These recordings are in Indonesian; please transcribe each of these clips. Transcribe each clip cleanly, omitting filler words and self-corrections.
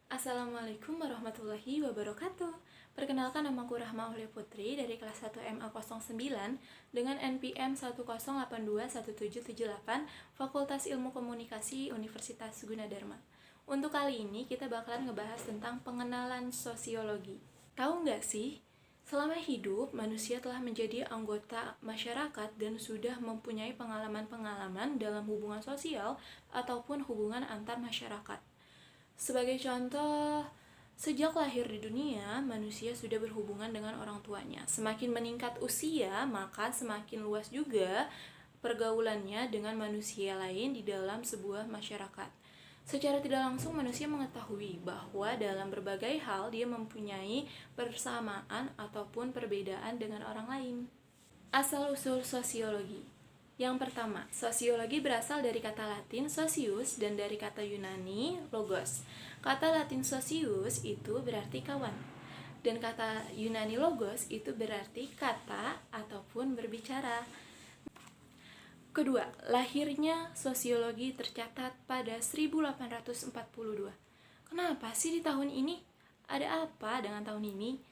Assalamualaikum warahmatullahi wabarakatuh. Perkenalkan, namaku Rahma Aulia Putri dari kelas 1 MA09 dengan NPM 108217778 Fakultas Ilmu Komunikasi Universitas Gunadarma. Untuk kali ini kita bakalan ngebahas tentang pengenalan sosiologi. Tahu nggak sih, selama hidup manusia telah menjadi anggota masyarakat dan sudah mempunyai pengalaman-pengalaman dalam hubungan sosial ataupun hubungan antar masyarakat. Sebagai contoh, sejak lahir di dunia, manusia sudah berhubungan dengan orang tuanya. Semakin meningkat usia, maka semakin luas juga pergaulannya dengan manusia lain di dalam sebuah masyarakat. Secara tidak langsung, manusia mengetahui bahwa dalam berbagai hal dia mempunyai persamaan ataupun perbedaan dengan orang lain. Asal-usul sosiologi. Yang pertama, sosiologi berasal dari kata Latin socius dan dari kata Yunani logos. Kata Latin socius itu berarti kawan, dan kata Yunani logos itu berarti kata ataupun berbicara. Kedua, lahirnya sosiologi tercatat pada 1842. Kenapa sih di tahun ini? Ada apa dengan tahun ini?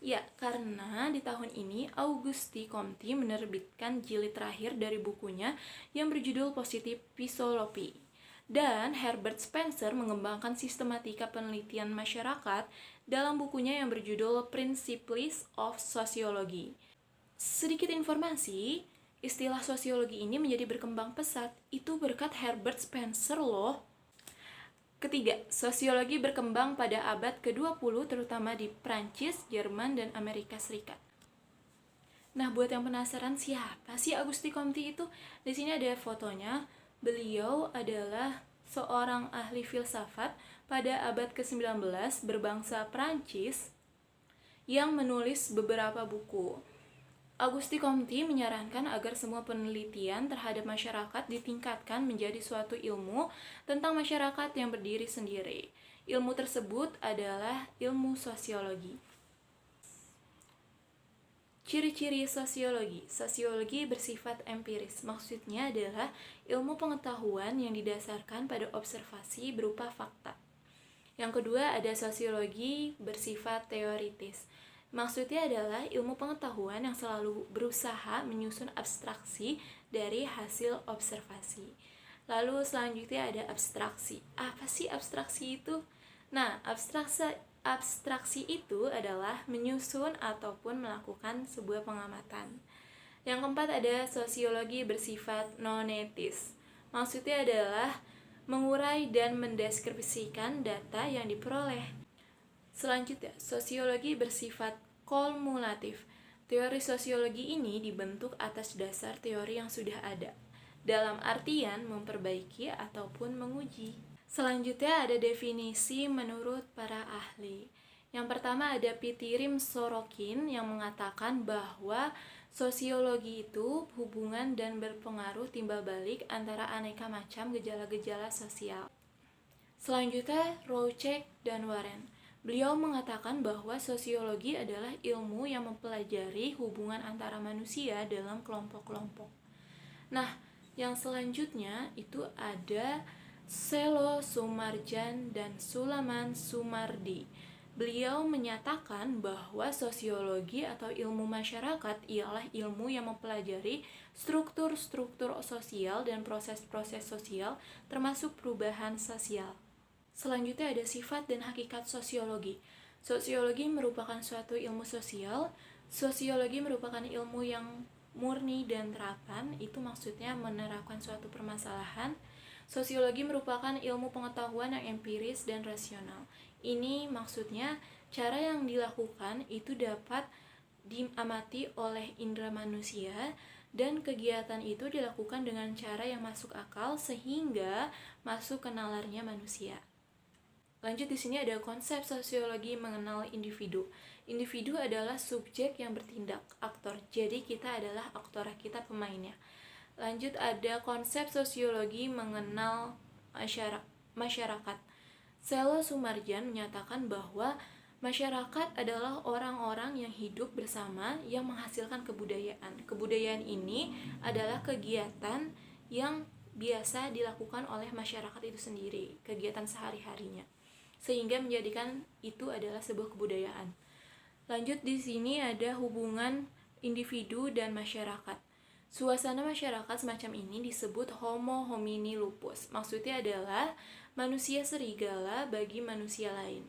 Ya, karena di tahun ini Auguste Comte menerbitkan jilid terakhir dari bukunya yang berjudul Positive Psychology. Dan Herbert Spencer mengembangkan sistematika penelitian masyarakat dalam bukunya yang berjudul Principles of Sociology. Sedikit informasi, istilah sosiologi ini menjadi berkembang pesat, itu berkat Herbert Spencer loh. Ketiga, sosiologi berkembang pada abad ke-20 terutama di Prancis, Jerman, dan Amerika Serikat. Nah, buat yang penasaran siapa sih Auguste Comte itu? Di sini ada fotonya. Beliau adalah seorang ahli filsafat pada abad ke-19 berbangsa Prancis yang menulis beberapa buku. Auguste Comte menyarankan agar semua penelitian terhadap masyarakat ditingkatkan menjadi suatu ilmu tentang masyarakat yang berdiri sendiri. Ilmu tersebut adalah ilmu sosiologi. Ciri-ciri sosiologi. Sosiologi bersifat empiris. Maksudnya adalah ilmu pengetahuan yang didasarkan pada observasi berupa fakta. Yang kedua, ada sosiologi bersifat teoritis. Maksudnya adalah ilmu pengetahuan yang selalu berusaha menyusun abstraksi dari hasil observasi. Lalu selanjutnya ada abstraksi. Apa sih abstraksi itu? Nah, abstraksi itu adalah menyusun ataupun melakukan sebuah pengamatan. Yang keempat ada sosiologi bersifat nonetis. Maksudnya adalah mengurai dan mendeskripsikan data yang diperoleh. Selanjutnya, sosiologi bersifat kumulatif. Teori sosiologi ini dibentuk atas dasar teori yang sudah ada, dalam artian memperbaiki ataupun menguji. Selanjutnya ada definisi menurut para ahli. Yang pertama ada Pitirim Sorokin yang mengatakan bahwa sosiologi itu hubungan dan berpengaruh timbal balik antara aneka macam gejala-gejala sosial. Selanjutnya Rouchek dan Warren. Beliau mengatakan bahwa sosiologi adalah ilmu yang mempelajari hubungan antara manusia dalam kelompok-kelompok. Nah, yang selanjutnya itu ada Selo Sumarjan dan Sulaman Sumardi. Beliau menyatakan bahwa sosiologi atau ilmu masyarakat ialah ilmu yang mempelajari struktur-struktur sosial dan proses-proses sosial termasuk perubahan sosial. Selanjutnya ada sifat dan hakikat sosiologi. Sosiologi merupakan suatu ilmu sosial. Sosiologi merupakan ilmu yang murni dan terapan, itu maksudnya menerapkan suatu permasalahan. Sosiologi merupakan ilmu pengetahuan yang empiris dan rasional. Ini maksudnya cara yang dilakukan itu dapat diamati oleh indera manusia dan kegiatan itu dilakukan dengan cara yang masuk akal sehingga masuk ke nalarnya manusia. Lanjut di sini ada konsep sosiologi mengenal individu. Individu adalah subjek yang bertindak, aktor. Jadi kita adalah aktor, kita pemainnya. Lanjut ada konsep sosiologi mengenal masyarakat. Selo Sumarjan menyatakan bahwa masyarakat adalah orang-orang yang hidup bersama yang menghasilkan kebudayaan. Kebudayaan ini adalah kegiatan yang biasa dilakukan oleh masyarakat itu sendiri, kegiatan sehari-harinya. sehingga menjadikan itu adalah sebuah kebudayaan. Lanjut di sini ada hubungan individu dan masyarakat. Suasana masyarakat semacam ini disebut homo homini lupus. Maksudnya adalah manusia serigala bagi manusia lain.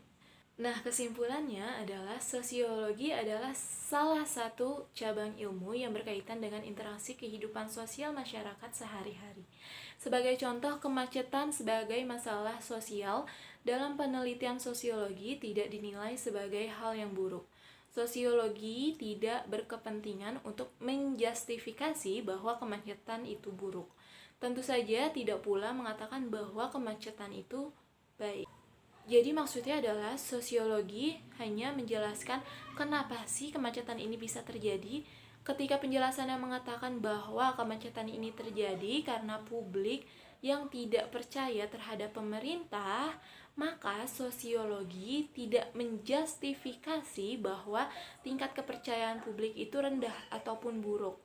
Nah, kesimpulannya adalah sosiologi adalah salah satu cabang ilmu yang berkaitan dengan interaksi kehidupan sosial masyarakat sehari-hari. Sebagai contoh, kemacetan sebagai masalah sosial dalam penelitian sosiologi tidak dinilai sebagai hal yang buruk. Sosiologi tidak berkepentingan untuk menjustifikasi bahwa kemacetan itu buruk. Tentu saja tidak pula mengatakan bahwa kemacetan itu baik. Jadi maksudnya adalah sosiologi hanya menjelaskan kenapa sih kemacetan ini bisa terjadi. Ketika penjelasannya mengatakan bahwa kemacetan ini terjadi karena publik yang tidak percaya terhadap pemerintah, maka sosiologi tidak menjustifikasi bahwa tingkat kepercayaan publik itu rendah ataupun buruk.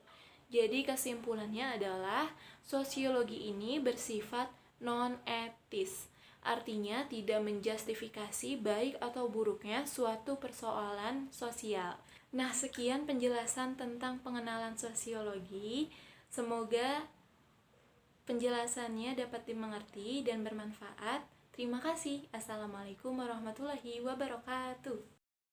Jadi kesimpulannya adalah sosiologi ini bersifat non-etis. Artinya tidak menjustifikasi baik atau buruknya suatu persoalan sosial. Nah, sekian penjelasan tentang pengenalan sosiologi. Semoga penjelasannya dapat dimengerti dan bermanfaat. Terima kasih. Assalamualaikum warahmatullahi wabarakatuh.